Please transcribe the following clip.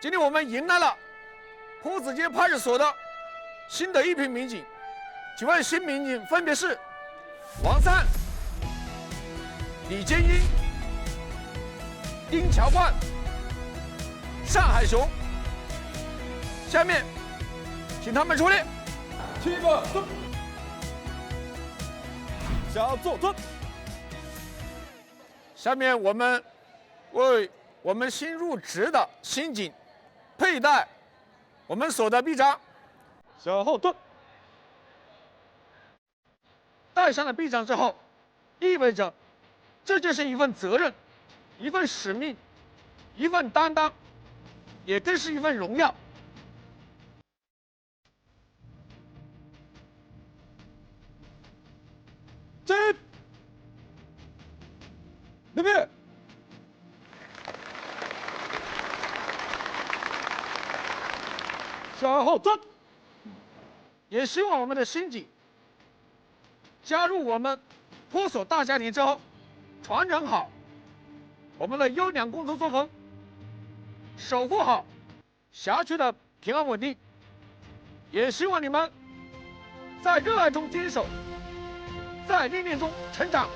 今天我们迎来了坡子街派出所的新的一批民警，几位新民警分别是王三、李建英、丁乔冠、单海雄。下面，请他们出列。7个蹲，小坐蹲。下面我们为我们新入职的刑警佩戴我们所的臂章。小后蹲。戴上了臂章之后，意味着这就是一份责任，一份使命，一份担当，也更是一份荣耀。进，那边。小后蹲。也希望我们的刑警加入我们坡所大家庭之后，传承好我们的优良工作作风，守护好辖区的平安稳定。也希望你们在热爱中坚守，在历练中成长。